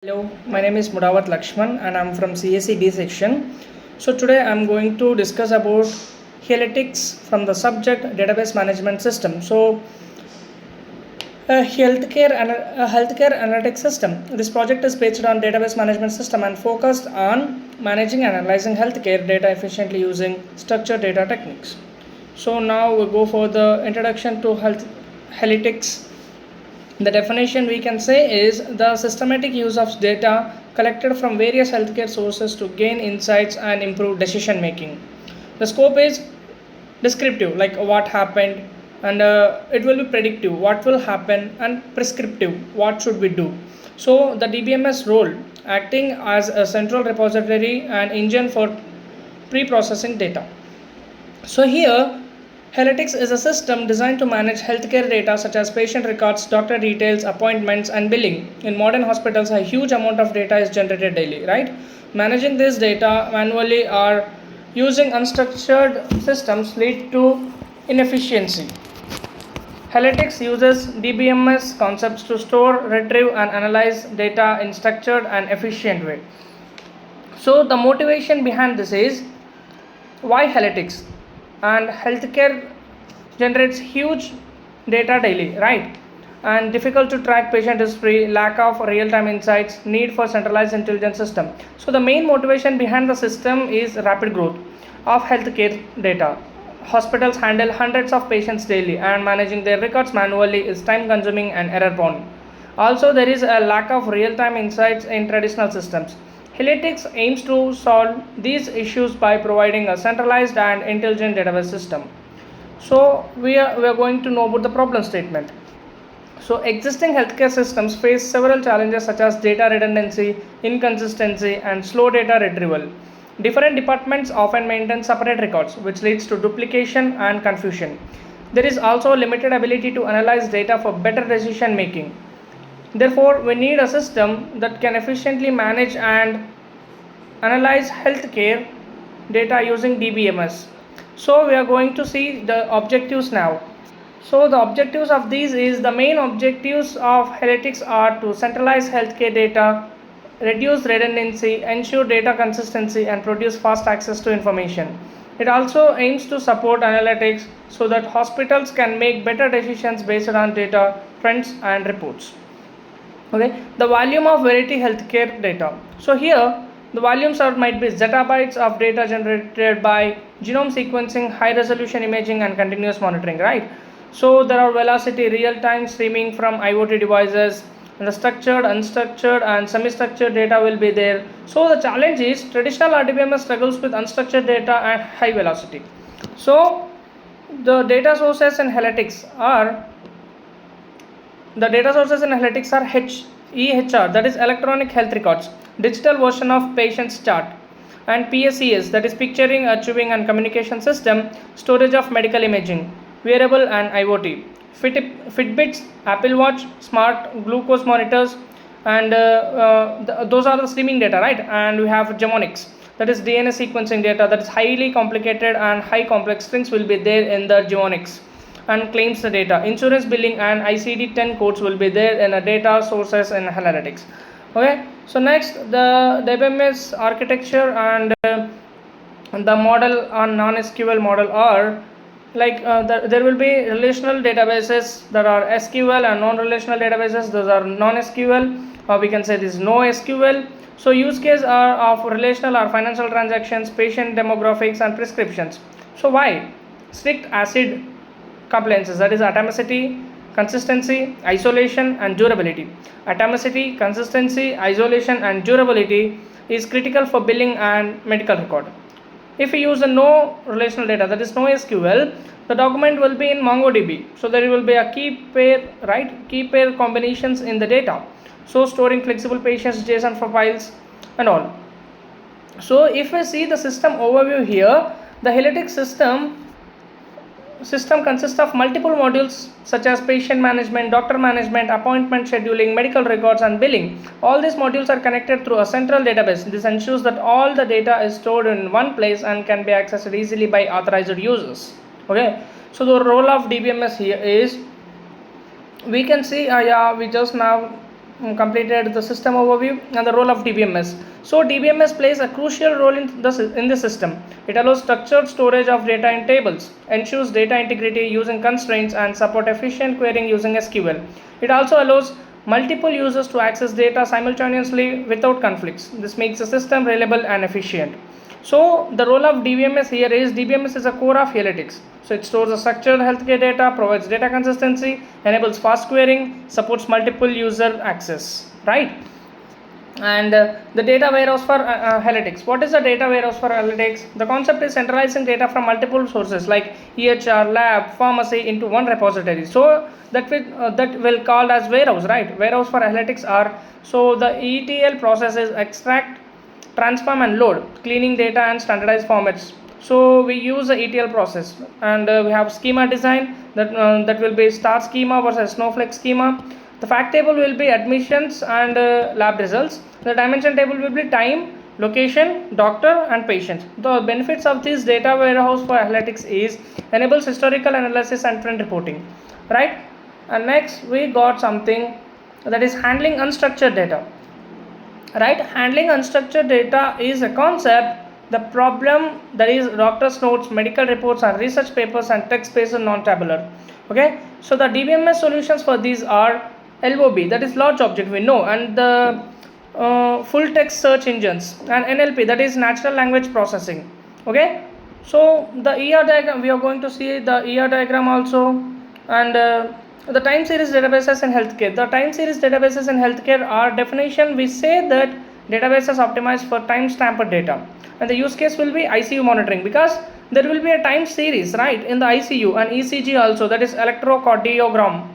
Hello, my name is Mudawat Lakshman and I'm from CSED section. So today I'm going to discuss about analytics from the subject database management system. A healthcare analytics system. This project is based on database management system and focused on managing and analyzing healthcare data efficiently using structured data techniques. So now we go for the introduction to analytics. The definition we can say is the systematic use of data collected from various healthcare sources to gain insights and improve decision making. The scope is descriptive, like what happened, and it will be predictive, what will happen, and prescriptive, what should we do. So, the DBMS role acting as a central repository and engine for pre processing data. So, here Analytics is a system designed to manage healthcare data such as patient records, doctor details, appointments, and billing. In modern hospitals, a huge amount of data is generated daily, right? Managing this data manually or using unstructured systems lead to inefficiency. Analytics uses DBMS concepts to store, retrieve, and analyze data in structured and efficient way. So the motivation behind this is why analytics? And healthcare generates huge data daily, right? And difficult to track patient history, lack of real-time insights, need for centralized intelligence system. So the main motivation behind the system is rapid growth of healthcare data. Hospitals handle hundreds of patients daily and managing their records manually is time consuming and error prone. Also, there is a lack of real-time insights in traditional systems. Analytics aims to solve these issues by providing a centralized and intelligent database system. So we are going to know about the problem statement. So existing healthcare systems face several challenges such as data redundancy, inconsistency, and slow data retrieval. Different departments often maintain separate records, which leads to duplication and confusion. There is also limited ability to analyze data for better decision making. Therefore, we need a system that can efficiently manage and analyze healthcare data using DBMS. So we are going to see the objectives now. So the objectives of these is the main objectives of analytics are to centralize healthcare data, reduce redundancy, ensure data consistency, and produce fast access to information. It also aims to support analytics so that hospitals can make better decisions based on data, trends, and reports. Okay, the volume of variety healthcare data. So here the volumes are might be zettabytes of data generated by genome sequencing, high resolution imaging, and continuous monitoring, right? So there are velocity real time streaming from IoT devices, and the structured, unstructured, and semi-structured data will be there. So the challenge is traditional RDBMS struggles with unstructured data and high velocity. So the data sources in analytics are EHR, that is electronic health records, digital version of patient's chart, and PSES, that is picturing, achieving, and communication system, storage of medical imaging, wearable and IoT, Fitbits, Apple Watch, smart glucose monitors, and those are the streaming data, right? And we have genomics, that is DNA sequencing data, that is highly complicated and high complex strings will be there in the genomics and claims the data. Insurance billing and ICD-10 codes will be there in a data sources and analytics. Okay, so next the Dbms architecture and the model on non-SQL model are like there will be relational databases that are SQL and non-relational databases. Those are non-SQL, or we can say this no SQL. So use case are of relational or financial transactions, patient demographics, and prescriptions. So why strict ACID compliances, that is atomicity, consistency, isolation, and durability. Atomicity, consistency, isolation, and durability is critical for billing and medical record. If we use a no relational data, that is no SQL, the document will be in MongoDB. So there will be a key pair, right? Key pair combinations in the data. So storing flexible patients JSON files and all. So if we see the system overview here, the analytics system consists of multiple modules such as patient management, doctor management, appointment scheduling, medical records, and billing. All these modules are connected through a central database. This ensures that all the data is stored in one place and can be accessed easily by authorized users. Okay, so the role of DBMS here is, we can see we just now completed the system overview and the role of DBMS. So DBMS plays a crucial role in the system. It allows structured storage of data in tables, ensures data integrity using constraints, and support efficient querying using SQL. It also allows multiple users to access data simultaneously without conflicts. This makes the system reliable and efficient. So the role of DBMS here is DBMS is a core of analytics. So it stores the structured healthcare data, provides data consistency, enables fast querying, supports multiple user access, right? And the data warehouse for analytics. What is the data warehouse for analytics? The concept is centralizing data from multiple sources like EHR, lab, pharmacy into one repository. So that will called as warehouse, right? Warehouse for analytics are, so the ETL process is extract, transform and load, cleaning data and standardized formats. So we use the ETL process, and we have schema design that will be star schema versus snowflake schema. The fact table will be admissions and lab results. The dimension table will be time, location, doctor and patient. The benefits of this data warehouse for analytics is enables historical analysis and trend reporting, right? And next we got something that is handling unstructured data, right? Handling unstructured data is a concept. The problem that is doctor's notes, medical reports and research papers and text-based and non-tabular. Okay, so the DBMS solutions for these are LOB, that is large object we know, and the full text search engines, and NLP, that is natural language processing. Okay, so the ER diagram, we are going to see the ER diagram also, and the time series databases in healthcare. The time series databases in healthcare are definition. We say that databases optimized for time stamped data, and the use case will be ICU monitoring, because there will be a time series, right, in the ICU, and ECG also, that is electrocardiogram.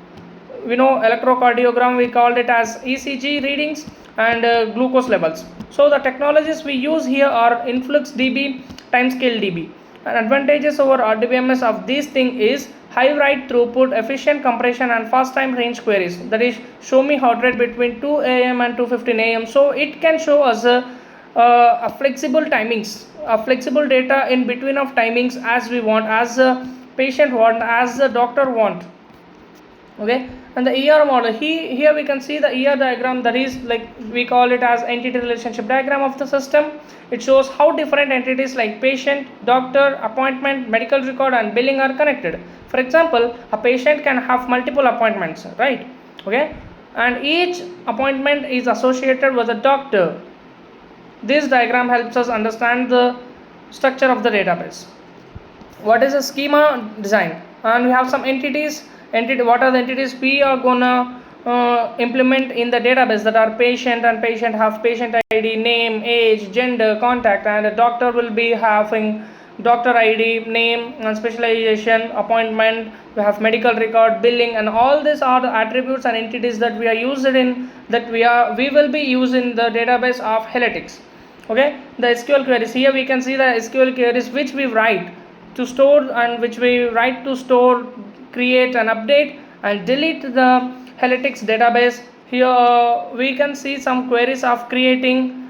We know electrocardiogram, we called it as ECG readings and glucose levels. So the technologies we use here are influx DB, timescale DB. And advantages over RDBMS of this thing is high write throughput, efficient compression and fast time range queries. That is, show me heart rate between 2 a.m. and 2:15 a.m. So it can show us a flexible timings, a flexible data in between of timings as we want, as a patient want, as the doctor want. Okay, and the ER model, here we can see the ER diagram, that is like we call it as entity relationship diagram of the system. It shows how different entities like patient, doctor, appointment, medical record and billing are connected. For example, a patient can have multiple appointments, right? Okay, and each appointment is associated with a doctor. This diagram helps us understand the structure of the database. What is a schema design? And we have some entities. What are the entities we are gonna implement in the database? That are patient, and patient have patient ID, name, age, gender, contact, and a doctor will be having doctor ID, name and specialization, appointment. We have medical record, billing, and all these are the attributes and entities that we are using in we will be using the database of analytics. Okay, the SQL queries, here we can see the SQL queries which we write to store, and which we write to store, create and update and delete the analytics database. Here we can see some queries of creating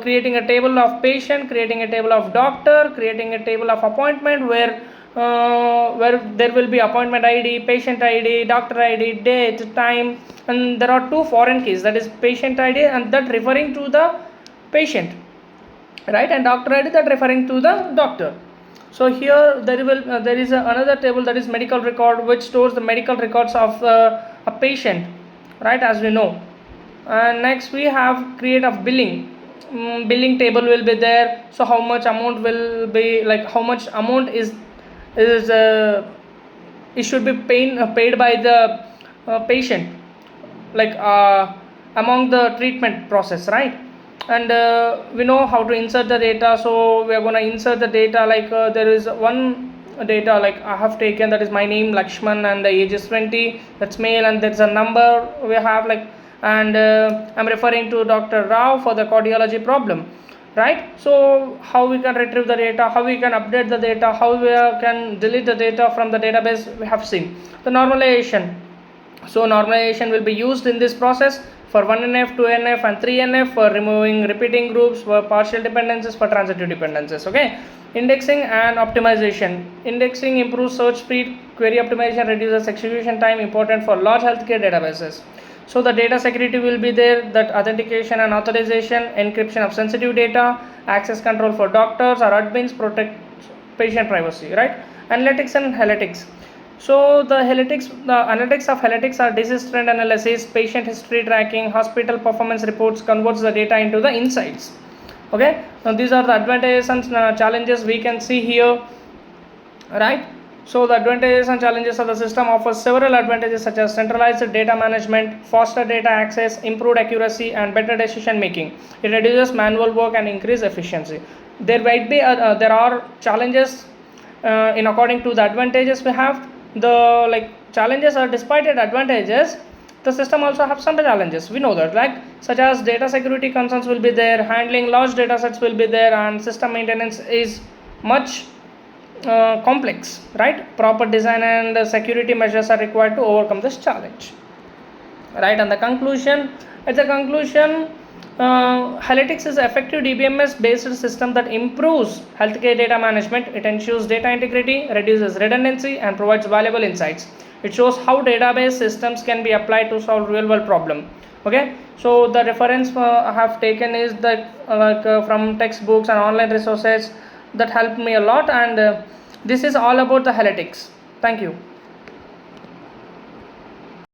creating a table of patient, creating a table of doctor, creating a table of appointment, where there will be appointment ID, patient ID, doctor ID, date, time, and there are two foreign keys, that is patient ID and that referring to the patient, right, and doctor ID that referring to the doctor. So here there is another table, that is medical record, which stores the medical records of a patient, right, as we know. And next we have create of billing. Billing table will be there. So how much amount will be, like how much amount is it should be paid by the patient, like among the treatment process, right? And we know how to insert the data. So we are going to insert the data, like there is one data, like I have taken, that is my name Lakshman and the age is 20, that's male, and there's a number we have, like, and I'm referring to Dr. Rao for the cardiology problem, right? So how we can retrieve the data, how we can update the data, how we can delete the data from the database, we have seen. The normalization, so normalization will be used in this process for 1NF, 2NF and 3NF, for removing repeating groups, for partial dependencies, for transitive dependencies. Okay, indexing and optimization. Indexing improves search speed, query optimization reduces execution time, important for large healthcare databases. So the data security will be there, that authentication and authorization, encryption of sensitive data, access control for doctors or admins, protect patient privacy, right? Analytics and analytics. So the analytics of analytics are disease trend analysis, patient history tracking, hospital performance reports, converts the data into the insights. Okay, now these are the advantages and challenges we can see here, right? So the advantages and challenges of the system offers several advantages such as centralized data management, faster data access, improved accuracy and better decision making. It reduces manual work and increase efficiency. There might be there are challenges in according to the advantages we have. The challenges are despite its advantages, the system also have some challenges, we know that, like such as data security concerns will be there, handling large data sets will be there, and system maintenance is much complex, right? Proper design and security measures are required to overcome this challenge, right? And the conclusion, at the conclusion, Analytics is an effective DBMS based system that improves healthcare data management. It ensures data integrity, reduces redundancy, and provides valuable insights. It shows how database systems can be applied to solve real world problem. Okay, so the reference I have taken is that from textbooks and online resources that helped me a lot, and this is all about the analytics. Thank you.